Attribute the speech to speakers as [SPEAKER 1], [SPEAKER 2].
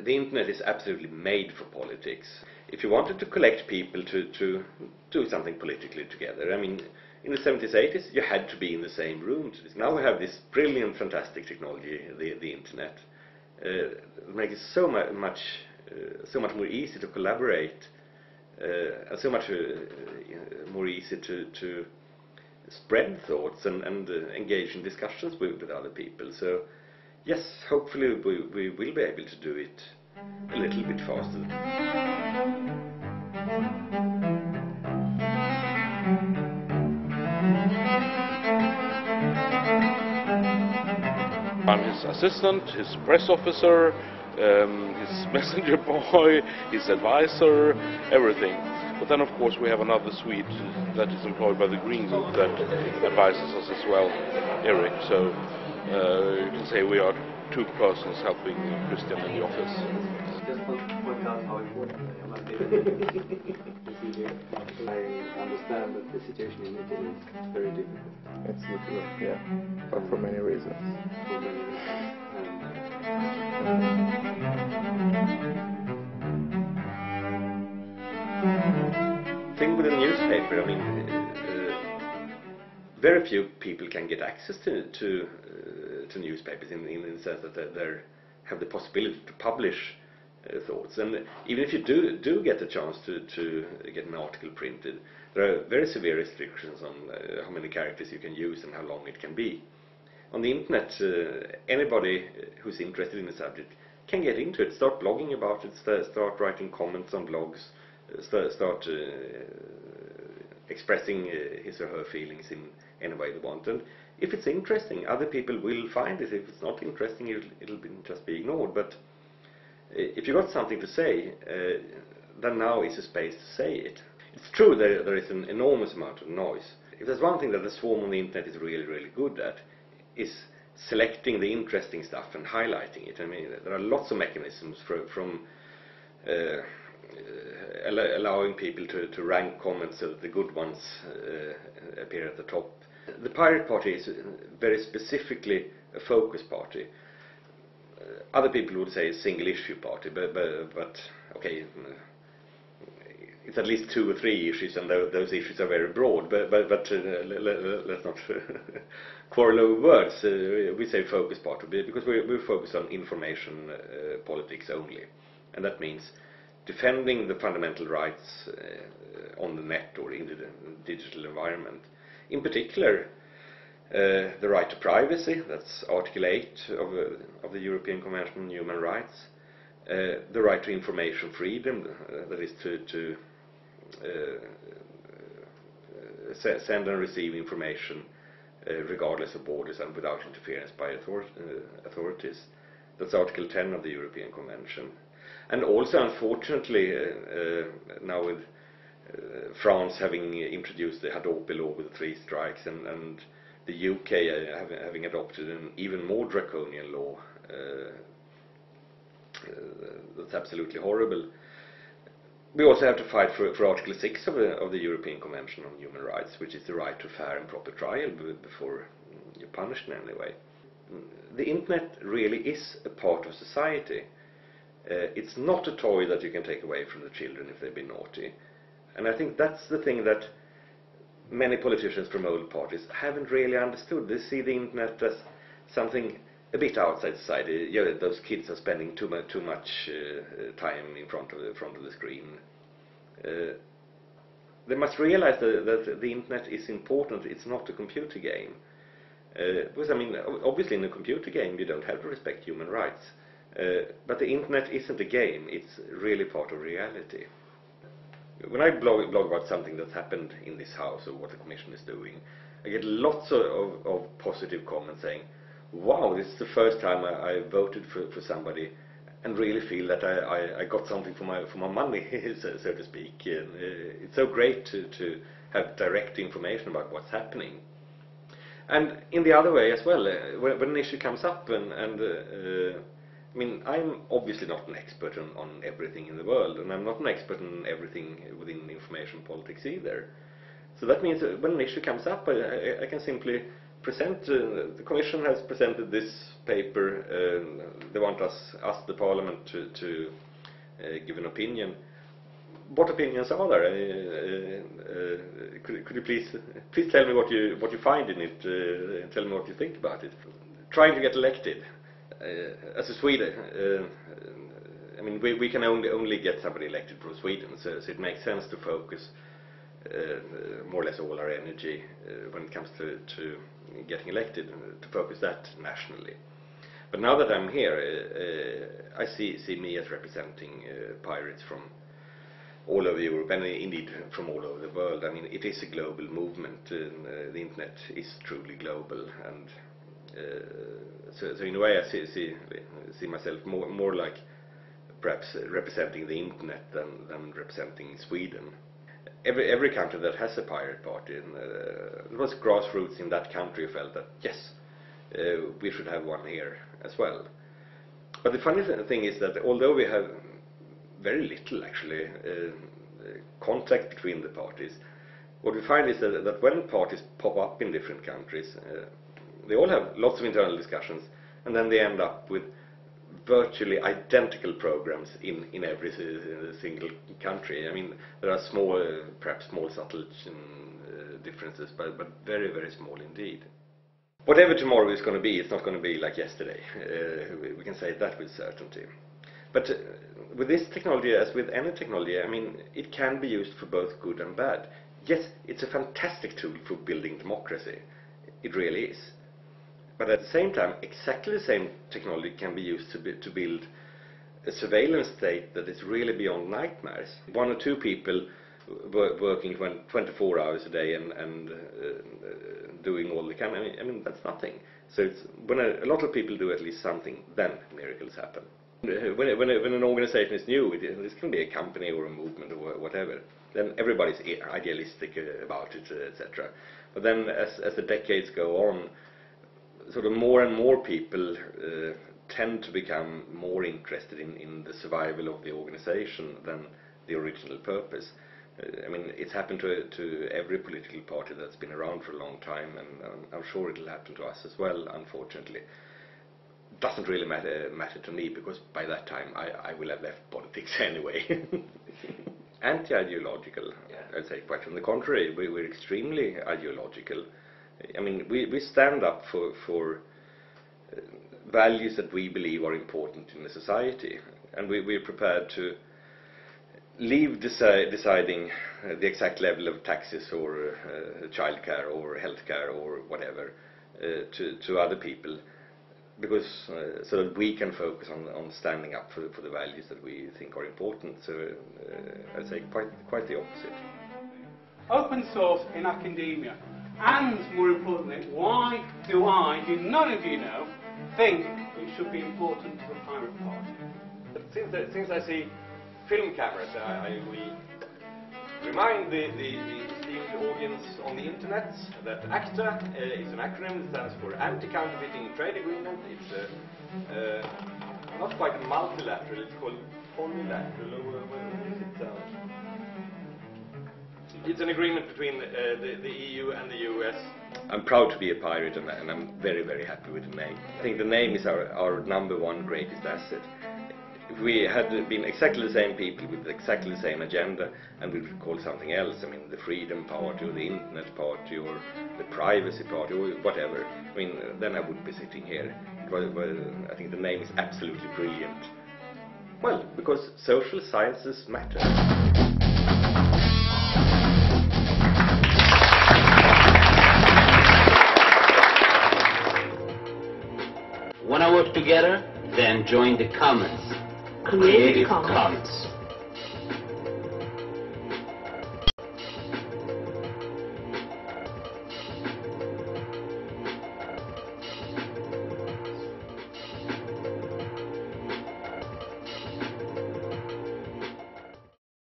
[SPEAKER 1] the internet is absolutely made for politics. If you wanted to collect people to do something politically together, I mean, in the 70s, 80s, you had to be in the same room. Now we have this brilliant, fantastic technology, the internet. It makes it so much more easy to collaborate, and so much more easy to spread thoughts and engage in discussions with other people. So, yes, hopefully we will be able to do it a little bit faster.
[SPEAKER 2] I'm his assistant, his press officer, his messenger boy, his advisor, everything. But then of course we have another Swede that is employed by the Green Group that advises us as well, Eric. So you can say we are two persons helping Christian in the office.
[SPEAKER 3] Just point out how important I am. I understand that the situation in Italy is very difficult.
[SPEAKER 4] It's difficult, yeah, but for many reasons.
[SPEAKER 3] For many reasons.
[SPEAKER 1] Thing with the newspaper, I mean, very few people can get access to newspapers in the sense that they have the possibility to publish thoughts. And even if you do get a chance to get an article printed, there are very severe restrictions on how many characters you can use and how long it can be. On the internet, anybody who's interested in the subject can get into it, start blogging about it, start writing comments on blogs, start expressing his or her feelings in any way they want. And if it's interesting, other people will find it. If it's not interesting, it'll just be ignored. But if you've got something to say, then now is a space to say it. It's true that there is an enormous amount of noise. If there's one thing that the swarm on the internet is really, really good at, is selecting the interesting stuff and highlighting it. I mean, there are lots of mechanisms from allowing people to rank comments so that the good ones appear at the top. The Pirate Party is very specifically a focus party. Other people would say a single issue party, but okay, it's at least 2 or 3 issues, and those issues are very broad. But let's not quarrel over words. We say focus party because we focus on information politics only, and that means defending the fundamental rights on the net or in the digital environment. In particular, the right to privacy, that's Article 8 of the European Convention on Human Rights. The right to information freedom, that is to send and receive information regardless of borders and without interference by authorities. That's Article 10 of the European Convention. And also, unfortunately, now with France having introduced the Hadopi law with 3 strikes, and the UK having adopted an even more draconian law, that's absolutely horrible. We also have to fight for Article 6 of the European Convention on Human Rights, which is the right to fair and proper trial before you're punished in any way. The internet really is a part of society. It's not a toy that you can take away from the children if they've been naughty. And I think that's the thing that many politicians from old parties haven't really understood. They see the internet as something a bit outside society. You know, those kids are spending too much time in front of the screen. They must realize that the internet is important. It's not a computer game. Because I mean, obviously in a computer game you don't have to respect human rights. But the internet isn't a game. It's really part of reality. When I blog about something that's happened in this house or what the Commission is doing, I get lots of positive comments saying, wow, this is the first time I voted for somebody and really feel that I got something for my money, so to speak. And, it's so great to have direct information about what's happening. And in the other way as well, when an issue comes up, I mean, I'm obviously not an expert on everything in the world, and I'm not an expert on everything within information politics either. So that means that when an issue comes up, I can simply the Commission has presented this paper. They want us, the Parliament, to give an opinion. What opinions are there? Could you please tell me what you find in it? And tell me what you think about it. Trying to get elected as a Swede. I mean, we can only get somebody elected from Sweden, so it makes sense to focus more or less all our energy when it comes to getting elected, to focus that nationally. But now that I'm here, I see me as representing pirates from all over Europe, and indeed from all over the world. I mean, it is a global movement. The internet is truly global, and so in a way I see myself more like perhaps representing the internet than representing Sweden. Every country that has a pirate party, and there was grassroots in that country who felt that yes, we should have one here as well. But the funny thing is that although we have very little actually contact between the parties, what we find is that when parties pop up in different countries, they all have lots of internal discussions, and then they end up with virtually identical programs in every single country. I mean, there are small, perhaps small subtle differences, but very, very small indeed. Whatever tomorrow is going to be, it's not going to be like yesterday. We can say that with certainty. But with this technology, as with any technology, I mean, it can be used for both good and bad. Yes, it's a fantastic tool for building democracy. It really is. But at the same time, exactly the same technology can be used to build a surveillance state that is really beyond nightmares. One or two people working 24 hours a day and doing all they can. I mean, that's nothing. So it's, when a lot of people do at least something, then miracles happen. When an organization is new, this can be a company or a movement or whatever, then everybody's idealistic about it, etc. But then as the decades go on, sort of more and more people tend to become more interested in the survival of the organization than the original purpose. I mean, it's happened to every political party that's been around for a long time, and I'm sure it'll happen to us as well, unfortunately. Doesn't really matter to me, because by that time I will have left politics anyway. Anti-ideological, I'd say. Quite on the contrary, we're extremely ideological. I mean, we stand up for values that we believe are important in a society, and we're prepared to leave deciding the exact level of taxes or childcare or healthcare or whatever to other people, because so that we can focus on standing up for the values that we think are important. So I'd say quite the opposite.
[SPEAKER 5] Open source in academia, and more importantly, why do none of you know, think it should be important to the Pirate Party?
[SPEAKER 1] Since I see film cameras, I will remind the esteemed audience on the internet that ACTA is an acronym that stands for Anti-Counterfeiting Trade Agreement. It's not quite a multilateral, it's called polylateral. Where is it? It's an agreement between the EU and the US. I'm proud to be a pirate, and I'm very, very happy with the name. I think the name is our #1 greatest asset. If we had been exactly the same people with exactly the same agenda, and we would call something else, I mean, the Freedom Party or the Internet Party or the Privacy Party or whatever, I mean, then I wouldn't be sitting here. Well, I think the name is absolutely brilliant. Well, because social sciences matter.
[SPEAKER 6] Want to work together? Then join the Commons. Creative Commons.